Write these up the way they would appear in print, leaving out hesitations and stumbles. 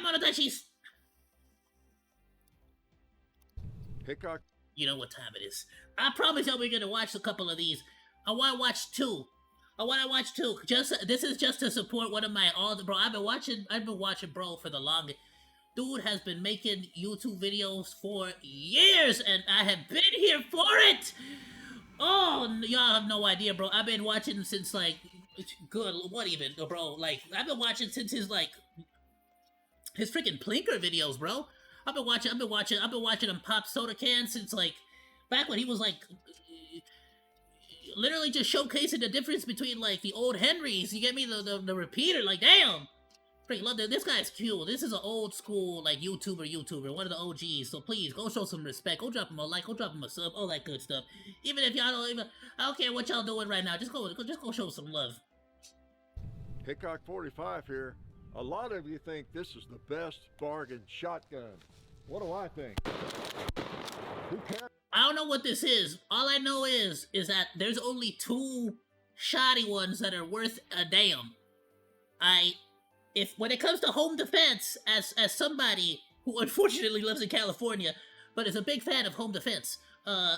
Alright, Monotachis! Hickok. You know what time it is. I promise y'all we're gonna watch a couple of these. I wanna watch two. Just this is just to support one of my bro. I've been watching bro for the longest. Dude has been making YouTube videos for years, and I have been here for it. Oh, y'all have no idea, bro. I've been watching since like, what even, bro? Like, I've been watching since his freaking Plinker videos, bro. I've been watching him pop soda cans since like back when he was like literally just showcasing the difference between like the old Henrys. You get me? The repeater, like damn. Freaking love this guy's cool. This is an old school like YouTuber, one of the OGs. So please go show some respect. Go drop him a like. Go drop him a sub. All that good stuff. Even if y'all don't even, I don't care what y'all doing right now. Just go show some love. Hickok45 here. A lot of you think this is the best bargain shotgun. What do I think? Who cares? I don't know what this is. All I know is that there's only 2 shoddy ones that are worth a damn. If when it comes to home defense, as somebody who unfortunately lives in California, but is a big fan of home defense, I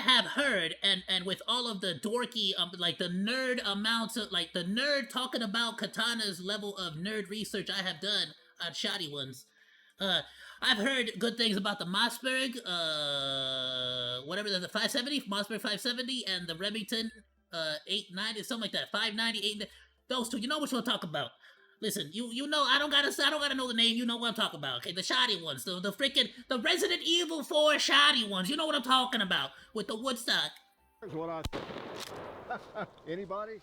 have heard, and with all of the dorky, like the nerd amounts of, like the nerd talking about Katana's level of nerd research I have done on shoddy ones, I've heard good things about the Mossberg, whatever, the 570, Mossberg 570, and the Remington, 890, something like that, 590, 890. Those two, you know what we'll talk about. Listen, you know, I don't gotta know the name. You know what I'm talking about, okay? The shoddy ones, the the Resident Evil 4 shoddy ones. You know what I'm talking about with the Woodstock. Here's what I. Anybody?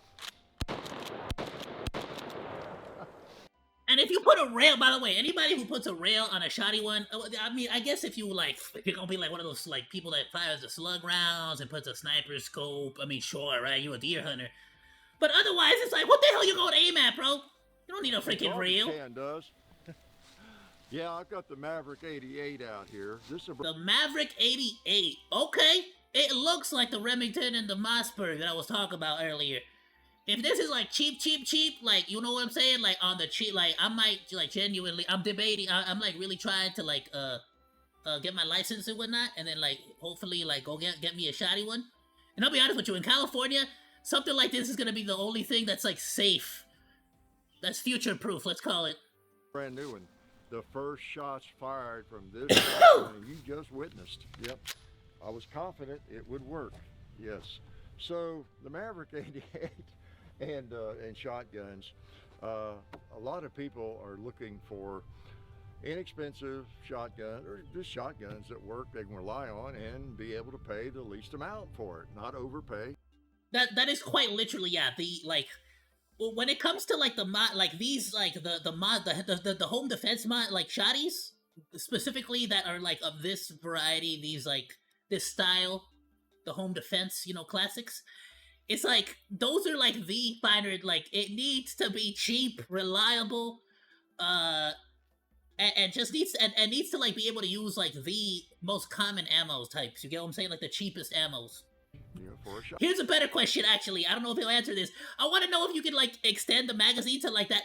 And if you put a rail, by the way, anybody who puts a rail on a shoddy one, I mean, I guess if you're gonna be like one of those like people that fires the slug rounds and puts a sniper scope, I mean, sure, right? You're a deer hunter. But otherwise, it's like, what the hell you gonna aim at, bro? You don't need a freaking rail. Does. Yeah, I've got the Maverick 88 out here. The Maverick 88. Okay. It looks like the Remington and the Mossberg that I was talking about earlier. If this is like cheap, like, you know what I'm saying? Like on the cheap, like I might like genuinely, I'm debating, I'm like really trying to like, get my license and whatnot. And then like, hopefully like go get me a shoddy one. And I'll be honest with you, in California, something like this is going to be the only thing that's like safe. That's future-proof, let's call it. Brand new one. The first shots fired from this shotgun you just witnessed. Yep. I was confident it would work. Yes. So the Maverick 88 and shotguns, a lot of people are looking for inexpensive shotguns, or just shotguns that work, they can rely on and be able to pay the least amount for it, not overpay. That is quite literally, yeah, the like, when it comes to like the mod, like these, like the home defense mod, like shotties specifically that are like of this variety, these like this style, the home defense, you know, classics. It's like those are like the finer, like it needs to be cheap, reliable, and just needs and needs to like be able to use like the most common ammo types. You get what I'm saying? Like the cheapest ammos. Here's a better question, actually. I don't know if he'll answer this. I want to know if you can, like, extend the magazine to, like, that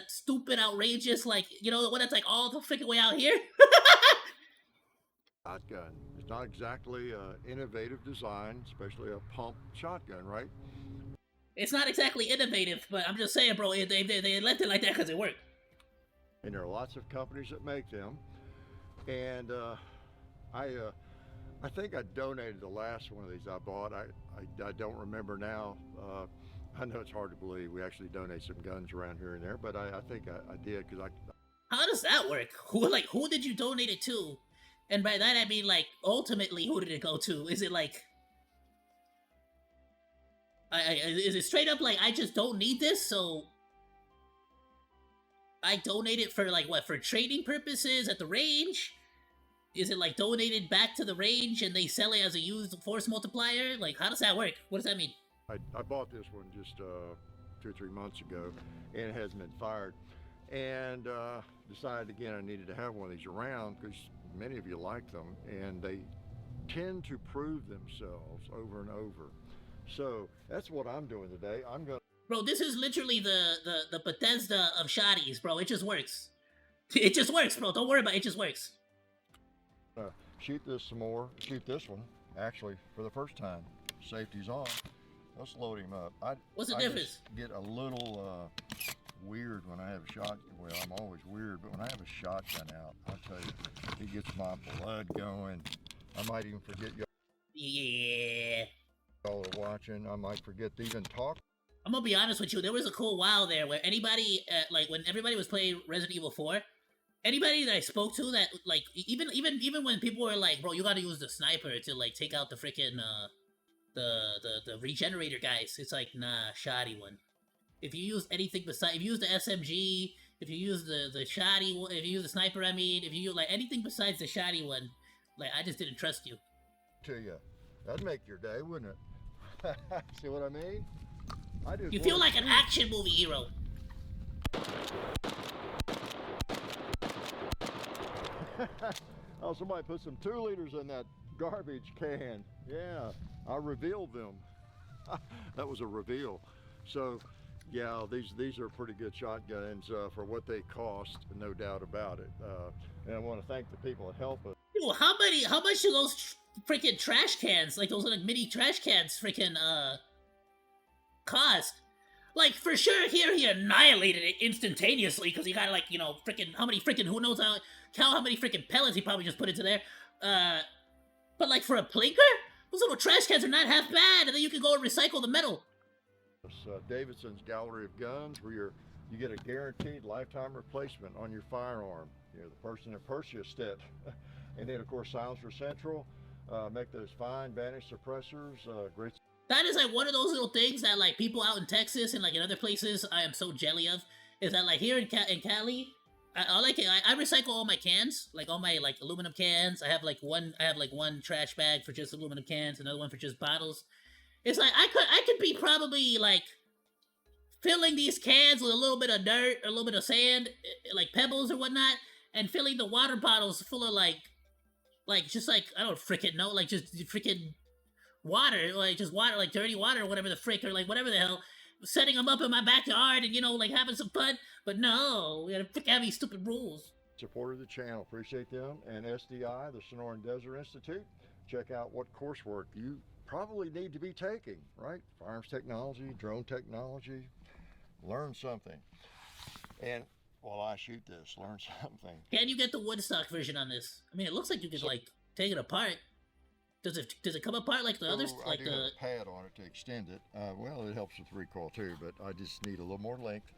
stupid, outrageous, like, you know, the one that's, like, all the freaking way out here? Shotgun. It's not exactly an innovative design, especially a pump shotgun, right? It's not exactly innovative, but I'm just saying, bro, they left it like that because it worked. And there are lots of companies that make them. And I think I donated the last one of these I bought. I don't remember now. I know it's hard to believe. We actually donate some guns around here and there, but I think I did because How does that work? Who did you donate it to? And by that I mean like ultimately who did it go to? Is it like is it straight up like I just don't need this, so I donate it for like what, for trading purposes at the range? Is it like donated back to the range and they sell it as a used force multiplier? Like, how does that work? What does that mean? I bought this one just 2 or 3 months ago, and it hasn't been fired. And decided again I needed to have one of these around because many of you like them, and they tend to prove themselves over and over. So that's what I'm doing today. Bro, this is literally the Bethesda of shotties, bro. It just works. It just works, bro. Don't worry about it. It just works. Shoot this some more. Shoot this one, actually, for the first time. Safety's on. Let's load him up. What's the I difference? Just get a little weird when I have a shot. Well, I'm always weird, but when I have a shotgun out, I'll tell you, it gets my blood going. I might even forget y'all are watching. I might forget to even talk. I'm gonna be honest with you. There was a cool while there where anybody, like when everybody was playing Resident Evil 4, anybody that I spoke to that, like, even when people were like, bro, you gotta use the sniper to like take out the freaking the regenerator guys. It's like, nah, shoddy one. If you use anything besides, if you use the SMG, if you use the shoddy one, if you use the sniper, I mean, if you use like anything besides the shoddy one, like, I just didn't trust you. To you, that'd make your day, wouldn't it? See what I mean? You feel like an action movie hero. Oh, somebody put some 2 liters in that garbage can. Yeah, I revealed them. That was a reveal. So, yeah, these are pretty good shotguns for what they cost, no doubt about it. And I want to thank the people that help us. Dude, how much do those freaking trash cans, like those like mini trash cans, freaking cost? Like, for sure, here he annihilated it instantaneously because he got, like, you know, freaking, how many freaking, who knows how many freaking pellets he probably just put into there. But, like, for a plinker, those little trash cans are not half bad, and then you can go and recycle the metal. Davidson's Gallery of Guns, where you get a guaranteed lifetime replacement on your firearm. You're the person that purchased it. And then, of course, Silencer Central, make those fine Bandit suppressors, great. That is like one of those little things that like people out in Texas and like in other places I am so jelly of, is that like here in Cali, I like it. I recycle all my cans, like all my like aluminum cans. I have like one trash bag for just aluminum cans, another one for just bottles. It's like I could be probably like filling these cans with a little bit of dirt, a little bit of sand, like pebbles or whatnot, and filling the water bottles full of like just like, I don't freaking know, like just freaking water, like just water, like dirty water or whatever the frick, or like whatever the hell, setting them up in my backyard and, you know, like having some fun. But no, we gotta freaking have these stupid rules. Supported the channel, appreciate them. And SDI, the Sonoran Desert Institute, check out what coursework you probably need to be taking, right? Firearms technology, drone technology, learn something. And while I shoot this, learn something. Can you get the Woodstock version on this? I mean, it looks like you could like take it apart. Does it come apart like the others? Like I do have a pad on it to extend it. Well, it helps with recoil too, but I just need a little more length.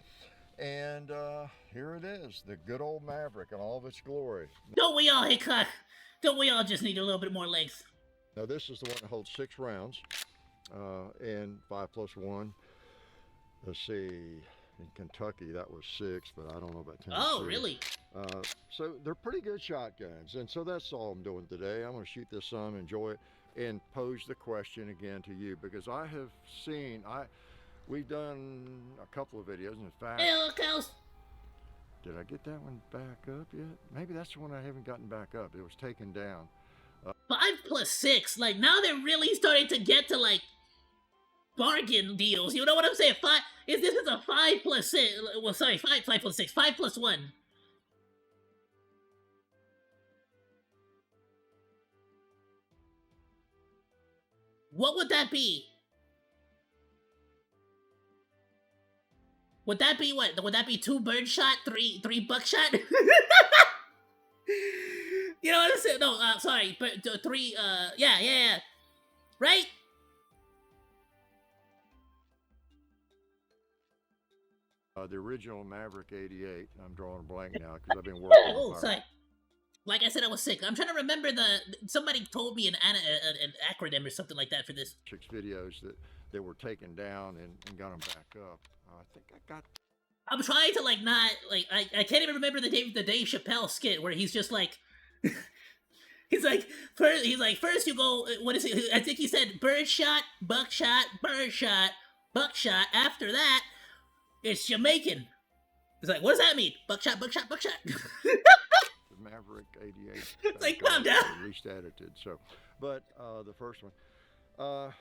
And here it is, the good old Maverick in all of its glory. Don't we all, Hickok? Don't we all just need a little bit more length? Now this is the one that holds 6 rounds, and 5+1. Let's see, in Kentucky that was 6, but I don't know about Tennessee. Oh, really? So they're pretty good shotguns, and so that's all I'm doing today. I'm going to shoot this some, enjoy it, and pose the question again to you, because I have seen, we've done a couple of videos, in fact. Hey, look, House. Did I get that one back up yet? Maybe that's the one I haven't gotten back up. It was taken down. 5+6, like now they're really starting to get to like bargain deals. You know what I'm saying? This is a 5+6. Well, sorry, 5+6, 5+1. What would that be? Would that be what? Would that be 2 birdshot, 3 buckshot? You know what I'm saying? No, sorry, but 3. Yeah. Right? The original Maverick 88. I'm drawing a blank now because I've been working. Oh, sorry. Like I said, I was sick. I'm trying to remember somebody told me an acronym or something like that for this. 6 videos that were taken down and got them back up. I think I got. I'm trying to like not like I can't even remember the Dave Chappelle skit where he's just like he's like first you go, what is it? I think he said birdshot, buckshot, birdshot, buckshot. After that, it's Jamaican. It's like, what does that mean? Buckshot, buckshot, buckshot. Maverick 88. It's like, calm down. Released edited. So, but the first one,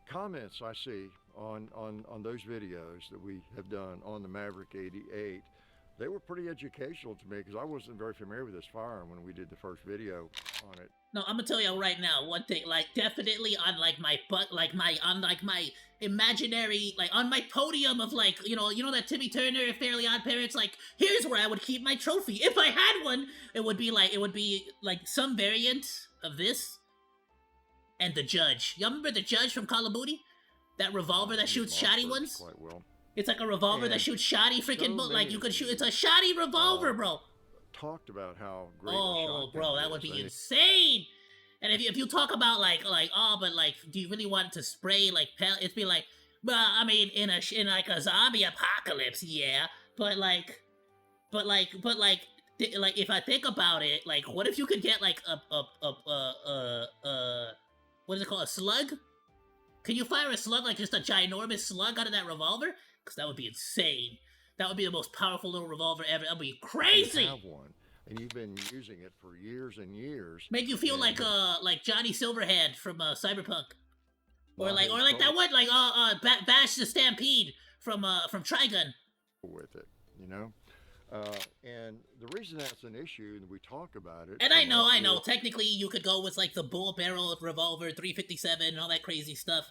comments I see on those videos that we have done on the Maverick 88, they were pretty educational to me because I wasn't very familiar with this firearm when we did the first video on it. No, I'm gonna tell you right now one thing. Like, definitely on like my butt, like my imaginary, like on my podium of like you know that Timmy Turner Fairly Odd Parents. Like, here's where I would keep my trophy if I had one. It would be like some variant of this and the Judge. Y'all remember the Judge from Call of Duty? That revolver that shoots shoddy ones. Quite well. It's like a revolver that shoots shoddy freaking like you could shoot. It's a shoddy revolver, bro. Talked about how great. Oh, bro, that would be insane. And if you talk about like oh, but like, do you really want it to spray like it'd be like, well, I mean, in like a zombie apocalypse, yeah, but if I think about it, like, what if you could get like what is it called, a slug? Can you fire a slug, like just a ginormous slug out of that revolver? Because that would be insane. That would be the most powerful little revolver ever. That would be crazy. You have one, and you've been using it for years and years. Make you feel like Johnny Silverhand from Cyberpunk, or like that one like Bash the Stampede from Trigun. With it, you know. And the reason that's an issue, and we talk about it. And I know. Technically, you could go with like the bull barrel revolver, 357, and all that crazy stuff.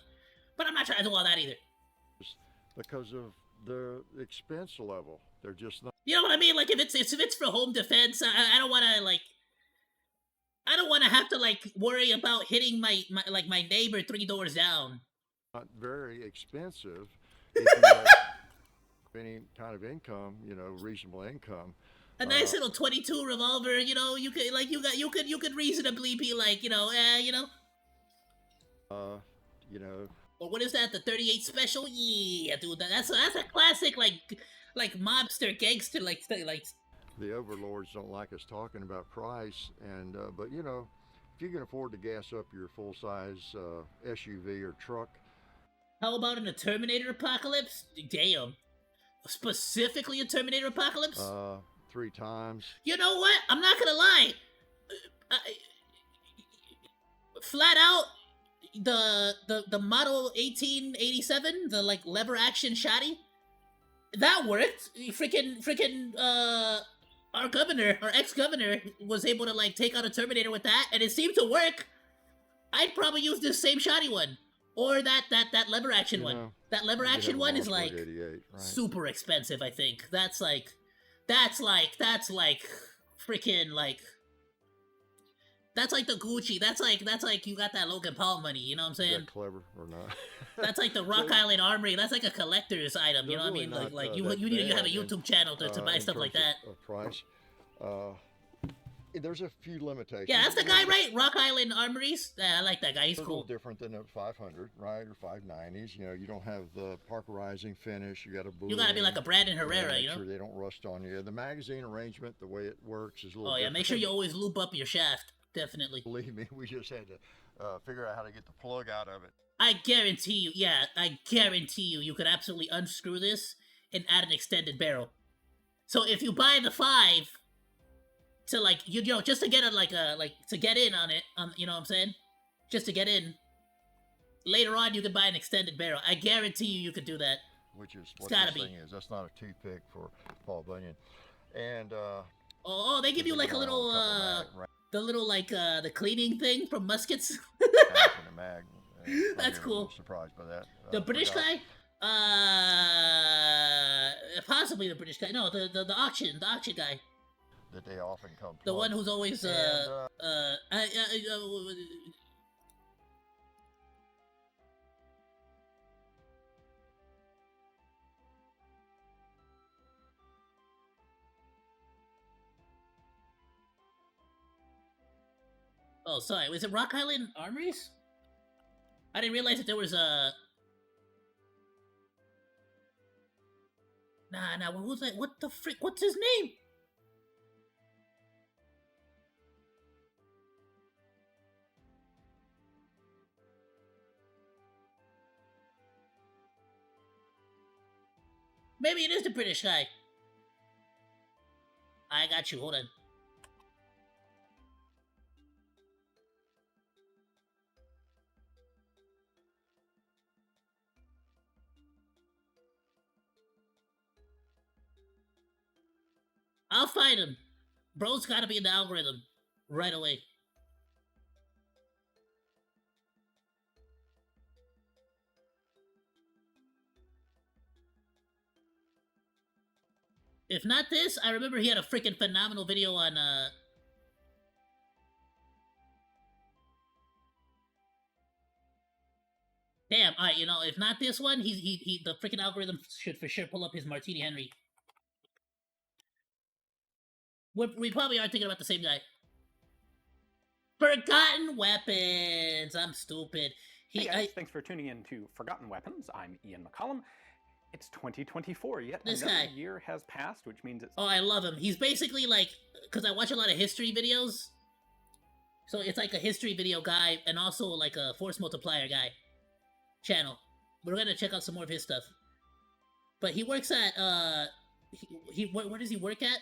But I'm not trying to do all that either. Because of the expense level, they're just not. You know what I mean? Like, if it's for home defense, I don't want to like. I don't want to have to like worry about hitting my neighbor 3 doors down. Not very expensive. If you have any kind of income, reasonable income. A nice little 22 revolver, you could reasonably be like, Or what is that? The 38 special? Yeah, dude, that's a classic like mobster gangster like. The overlords don't like us talking about price, and but if you can afford to gas up your full size SUV or truck. How about in a Terminator apocalypse? Damn. Specifically a Terminator apocalypse? 3 times. You know what? I'm not gonna lie. Flat out, the Model 1887, the like lever action shotty, that worked. Freaking our ex-governor was able to like take out a Terminator with that, and it seemed to work. I'd probably use this same shotty one. Or that lever action one. That lever action one is like right? Super expensive, I think. That's like freaking like. That's like the Gucci. That's like you got that Logan Paul money. You know what I'm saying? Is that clever or not? That's like the Rock Island Armory. That's like a collector's item. You know what I mean? Like you need to have a YouTube channel to buy stuff like that. Of price. There's a few limitations. Yeah, that's the guy, right? Rock Island Armories. Yeah, I like that guy. He's cool. A little different than a 500, right? Or 590s. You don't have the parkerizing finish. You got to You got to be like a Brandon Herrera, Make sure they don't rust on you. The magazine arrangement, the way it works, is a little. Oh yeah, different. Make sure you always lube up your shaft. Definitely. Believe me, we just had to figure out how to get the plug out of it. I guarantee you, you could absolutely unscrew this and add an extended barrel. So if you buy the 5. To like just to get it to get in on it, you know what I'm saying? Just to get in. Later on, you could buy an extended barrel. I guarantee you could do that. Which is what this thing is. That's not a toothpick for Paul Bunyan. And they give you like a little the little like the cleaning thing from muskets. A mag. That's cool. A little surprised by that. The British guy. Possibly the British guy. No, the auction guy. That they often come. The one who's always Oh, sorry. Was it Rock Island Armories? I didn't realize that there was a. Nah. What was that? What the frick? What's his name? Maybe it is the British guy. I got you. Hold on. I'll find him. Bro's gotta be in the algorithm right away. If not this, I remember he had a freaking phenomenal video on, Damn, alright, you know, if not this one, the freaking algorithm should for sure pull up his Martini Henry. We probably are thinking about the same guy. Forgotten Weapons! I'm stupid. Hey guys, thanks for tuning in to Forgotten Weapons. I'm Ian McCollum. It's 2024, yet another year has passed, which means it's... Oh, I love him. He's basically like... Because I watch a lot of history videos. So it's like a history video guy, and also like a force multiplier guy channel. We're gonna check out some more of his stuff. But he works at, where does he work at?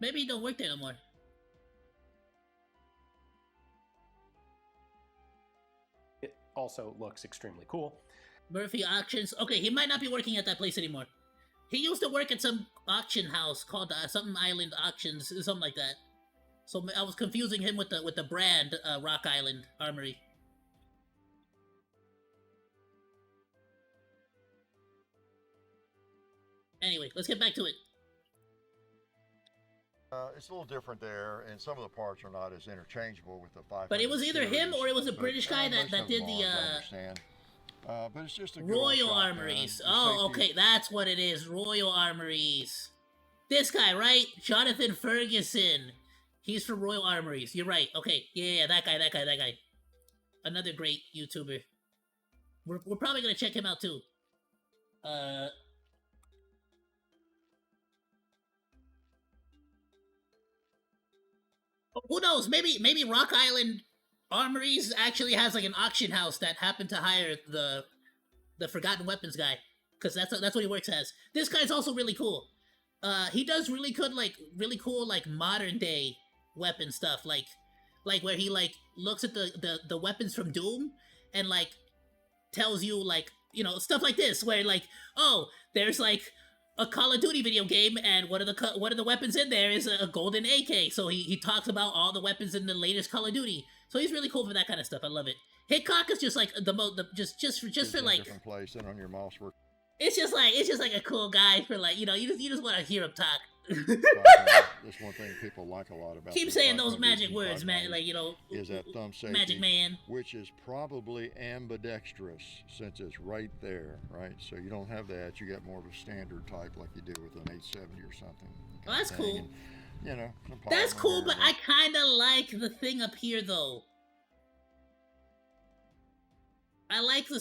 Maybe he don't work there no more. It also looks extremely cool. Murphy Auctions. Okay, he might not be working at that place anymore. He used to work at some auction house called something Island Auctions, something like that. So I was confusing him with the brand Rock Island Armory. Anyway, let's get back to it. It's a little different there, and some of the parts are not as interchangeable with the 500. But it was either series, him or it was a British guy that did the but it's just a good Royal Armories. Oh, okay, that's what it is. Royal Armories. This guy, right? Jonathan Ferguson. He's from Royal Armories. You're right. Okay, yeah, that guy. Another great YouTuber. We're probably gonna check him out too. Who knows? Maybe Rock Island Armories actually has like an auction house that happened to hire the Forgotten Weapons guy, because that's what he works as. This guy's also really cool. He does really cool like modern day weapon stuff, like where he like looks at the weapons from Doom and like tells you like, you know, stuff like this, where like, oh, there's like a Call of Duty video game, and one of the weapons in there is a golden AK. So he talks about all the weapons in the latest Call of Duty. So he's really cool for that kind of stuff. I love it. Hickok is just like just for like different place and on your mouse work. It's just like a cool guy for like, you know, you just want to hear him talk. That's one thing people like a lot about. Keep saying those magic words, man. Like, you know, is that thumb safety, Magic Man, which is probably ambidextrous since it's right there, right? So you don't have that. You got more of a standard type like you do with an 870 or something. Oh, that's cool. And, you know, that's cool, but I kind of like the thing up here though. I like the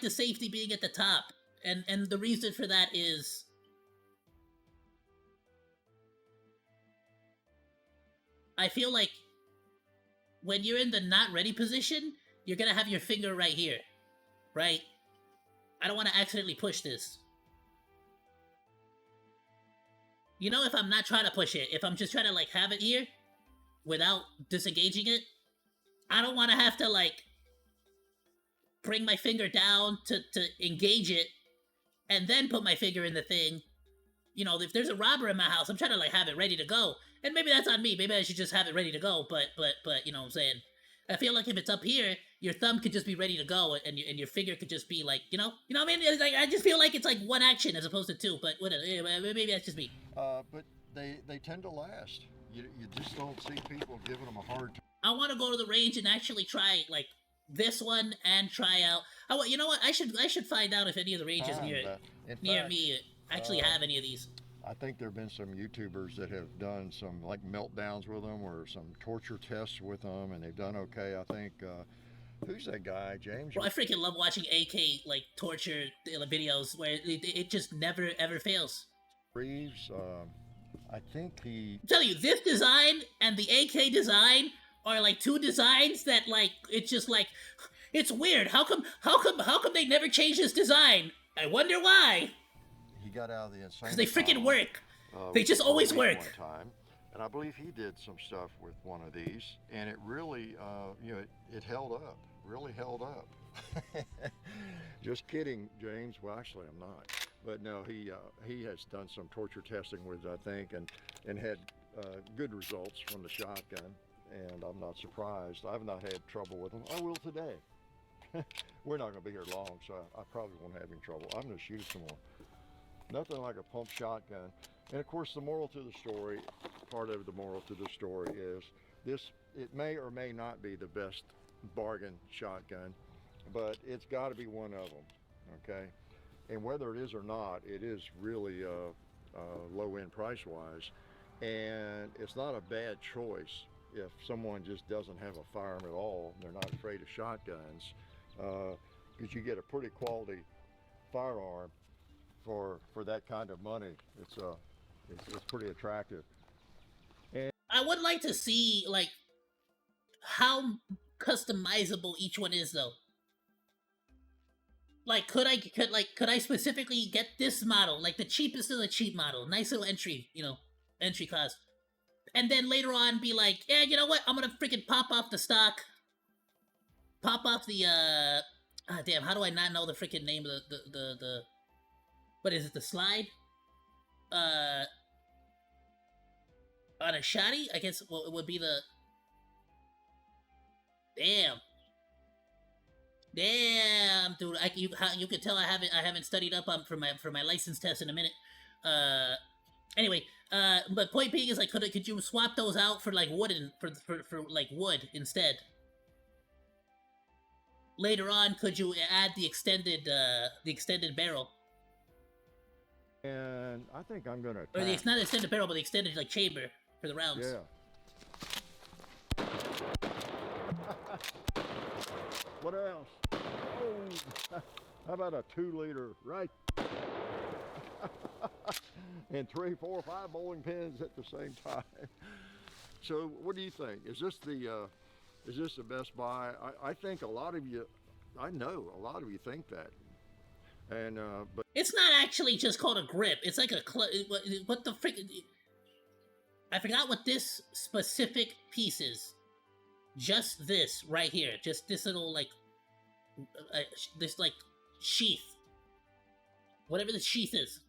safety being at the top, and the reason for that is, I feel like when you're in the not ready position, you're gonna have your finger right here, right? I don't want to accidentally push this. You know, if I'm not trying to push it, if I'm just trying to like have it here without disengaging it, I don't want to have to like bring my finger down to engage it and then put my finger in the thing. You know, if there's a robber in my house, I'm trying to like have it ready to go. And maybe that's on me. Maybe I should just have it ready to go. But you know what I'm saying? I feel like if it's up here, your thumb could just be ready to go, and your finger could just be like, you know what I mean? It's like, I just feel like it's like one action as opposed to two. But whatever, maybe that's just me. But they tend to last. You just don't see people giving them a hard time. I want to go to the range and actually try like this one and try out. You know what? I should find out if any of the ranges near me actually have any of these. I think there have been some YouTubers that have done some like meltdowns with them or some torture tests with them, and they've done okay. I think, who's that guy, James? Bro, I freaking love watching AK like torture videos where it just never ever fails. Reeves, I think he... I'm telling you, this design and the AK design are like two designs that like, it's just like, it's weird. How come they never changed this design? I wonder why. He got out of the insane. Because they freaking work. They just always work. One time, and I believe he did some stuff with one of these, and it really, it held up, really held up. Just kidding, James. Well, actually, I'm not. But no, he has done some torture testing with it, I think, and had good results from the shotgun. And I'm not surprised. I've not had trouble with them. I will today. We're not going to be here long, so I probably won't have any trouble. I'm going to shoot some more. Nothing like a pump shotgun. And of course, the moral to the story, part of the moral to the story is this: it may or may not be the best bargain shotgun, but it's got to be one of them. Okay, and whether it is or not, it is really low end price wise, and it's not a bad choice if someone just doesn't have a firearm at all. They're not afraid of shotguns, because you get a pretty quality firearm for that kind of money. It's pretty attractive. And I would like to see like how customizable each one is, though. Like, could I specifically get this model, like the cheapest of the cheap model, nice little entry, entry cost, and then later on be like, yeah, you know what, I'm gonna freaking pop off the stock, pop off the damn, how do I not know the freaking name of the what is it, the slide? On a Shotty, I guess it would be the... Damn, dude! You could tell I haven't studied up on for my license test in a minute. Anyway, but point being is like, could you swap those out for like wooden for like wood instead? Later on, could you add the extended barrel? And I think I'm gonna Or the not extended barrel, but the extended like chamber for the rounds. Yeah. What else? Oh, how about a 2-liter, right? And 3, 4, 5 bowling pins at the same time. So, what do you think? Is this the best buy? I think a lot of you, I know a lot of you think that. And but it's not actually just called a grip. It's like a what the frick? I forgot what this specific piece is. Just this right here. Just this little like this like sheath. Whatever the sheath is.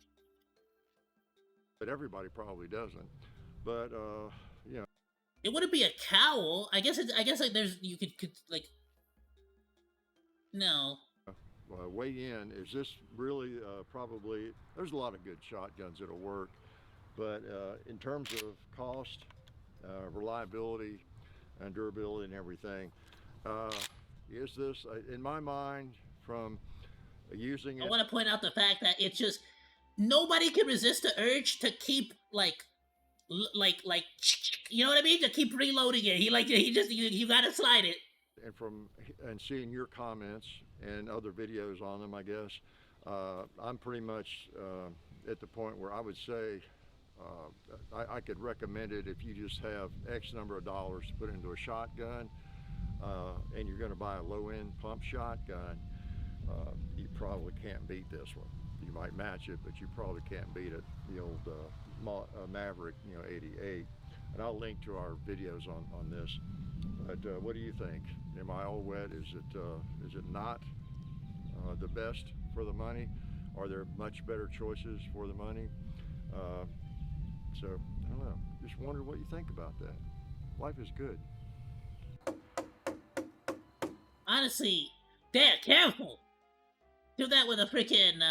But everybody probably doesn't. But it wouldn't be a cowl. I guess like there's you could like no. Weigh in, is this really probably, there's a lot of good shotguns that'll work, but in terms of cost, reliability, and durability and everything, is this, in my mind, from using it... I want to point out the fact that it's just, nobody can resist the urge to keep, like, you know what I mean? To keep reloading it. You gotta slide it. And seeing your comments and other videos on them, I guess, I'm pretty much at the point where I would say I could recommend it if you just have X number of dollars to put into a shotgun, and you're going to buy a low-end pump shotgun. You probably can't beat this one. You might match it, but you probably can't beat it. The old Maverick, 88. And I'll link to our videos on this. But what do you think? Am I all wet? Is it not the best for the money? Are there much better choices for the money? So I don't know. Just wonder what you think about that. Life is good. Honestly, damn, careful. Do that with a freaking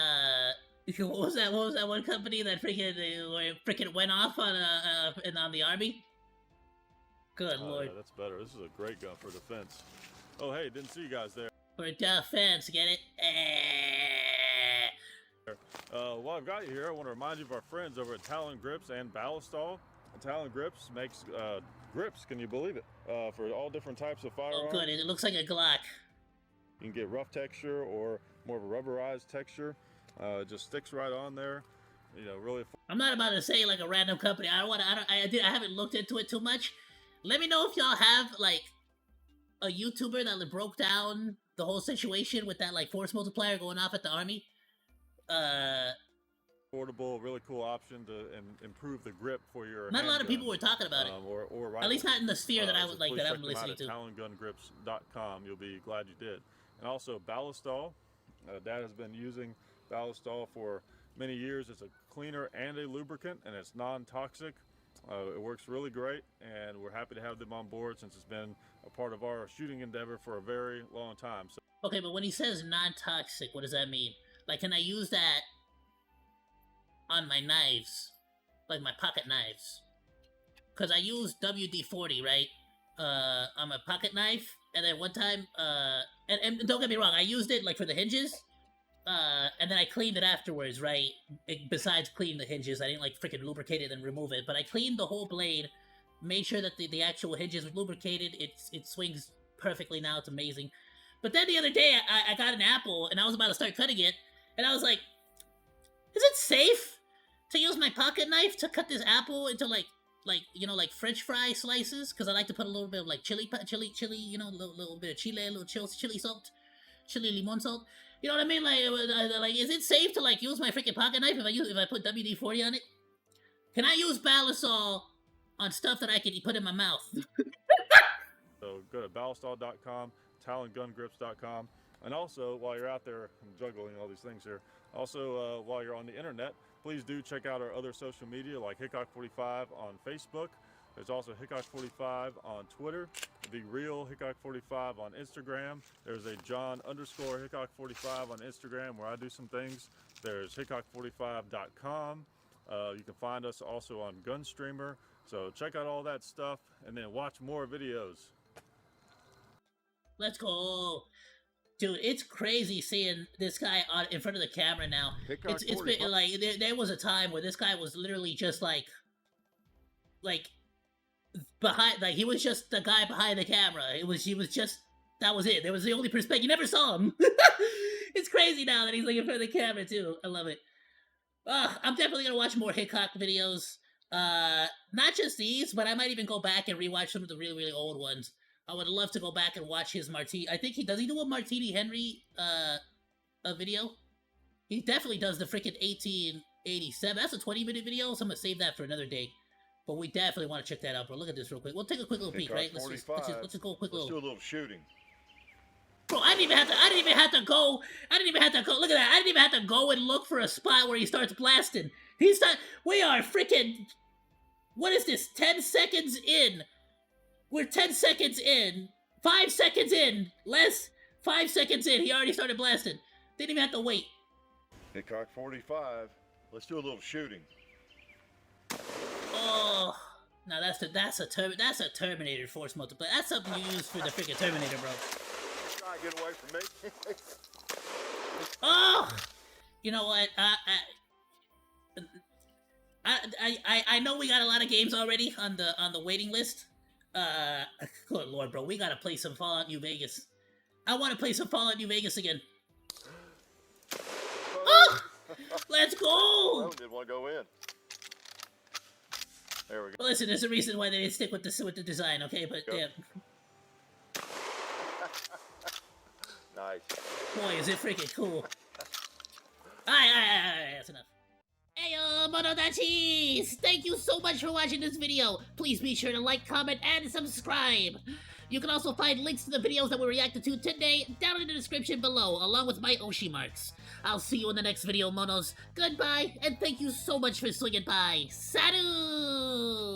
what was that one company that freaking went off on the army? Good lord. Yeah, that's better. This is a great gun for defense. Oh, hey, didn't see you guys there. For defense, get it? While I've got you here, I want to remind you of our friends over at Talon Grips and Ballistol. Talon Grips makes grips, can you believe it? For all different types of firearms. Oh, good. It looks like a Glock. You can get rough texture or more of a rubberized texture. It just sticks right on there. Really. I'm not about to say like a random company. I haven't looked into it too much. Let me know if y'all have like a YouTuber that broke down the whole situation with that like force multiplier going off at the army. affordable, really cool option to improve the grip for your Not a lot of people handgun, were talking about it. Or At least not in the sphere that I so was like please that check I'm them out listening at to. talongungrips.com. You'll be glad you did. And also Ballistol. Dad has been using Ballistol for many years. It's a cleaner and a lubricant, and it's non-toxic. It works really great, and we're happy to have them on board since it's been a part of our shooting endeavor for a very long time. So, okay, but when he says non-toxic, what does that mean? Like, can I use that on my knives, like my pocket knives? Because I use WD-40, right, on my pocket knife, and then one time, and don't get me wrong, I used it like for the hinges. And then I cleaned it afterwards, right? Besides cleaning the hinges, I didn't like freaking lubricate it and remove it, but I cleaned the whole blade, made sure that the actual hinges were lubricated. It swings perfectly now. It's amazing. But then the other day, I got an apple, and I was about to start cutting it, and I was like, is it safe to use my pocket knife to cut this apple into like French fry slices? Because I like to put a little bit of like chili, you know, a little bit of chili, a little chili salt, chili limon salt. You know what I mean? Like, is it safe to like use my freaking pocket knife if I put WD-40 on it? Can I use Ballistol on stuff that I can put in my mouth? so go to ballistol.com, talongungrips.com, and also while you're out there, I'm juggling all these things here. Also, while you're on the internet, please do check out our other social media like Hickok45 on Facebook. There's also Hickok45 on Twitter, the real Hickok45 on Instagram. There's a John_Hickok45 on Instagram where I do some things. There's Hickok45.com. You can find us also on Gunstreamer. So check out all that stuff and then watch more videos. Let's go. Dude, it's crazy seeing this guy in front of the camera now. It's been like there was a time where this guy was literally just like behind, like he was just the guy behind the camera. He was just, that was it. There was the only perspective. You never saw him. It's crazy now that he's like in front of the camera too. I love it. I'm definitely gonna watch more Hickok videos. Not just these, but I might even go back and rewatch some of the really, really old ones. I would love to go back and watch his Martini. I think he do a Martini Henry a video. He definitely does the freaking 1887. That's a 20-minute video, so I'm gonna save that for another day. But we definitely want to check that out, bro. Look at this real quick. We'll take a quick little peek, right? Let's just go a quick little. Let's do a little shooting. Bro, I didn't even have to go. Look at that. I didn't even have to go and look for a spot where he starts blasting. We are freaking. What is this? 10 seconds in. We're 10 seconds in. 5 seconds in. Less. 5 seconds in. He already started blasting. Didn't even have to wait. Hickok45. Let's do a little shooting. Oh, now that's a Terminator force multiplier. That's something you use for the freaking Terminator, bro. Try to get away from me. Oh, you know what? I know we got a lot of games already on the waiting list. Good lord, bro, we gotta play some Fallout New Vegas. I want to play some Fallout New Vegas again. Oh, let's go. Oh, didn't want to go in. There we go. Well, listen, there's a reason why they didn't stick with the design, okay? But yeah. Nice. Boy, is it freaking cool. Alright, that's enough. Ayoo, Monodachi! Thank you so much for watching this video. Please be sure to like, comment, and subscribe. You can also find links to the videos that we reacted to today down in the description below, along with my Oshi marks. I'll see you in the next video, Monos. Goodbye, and thank you so much for swinging by. Saru!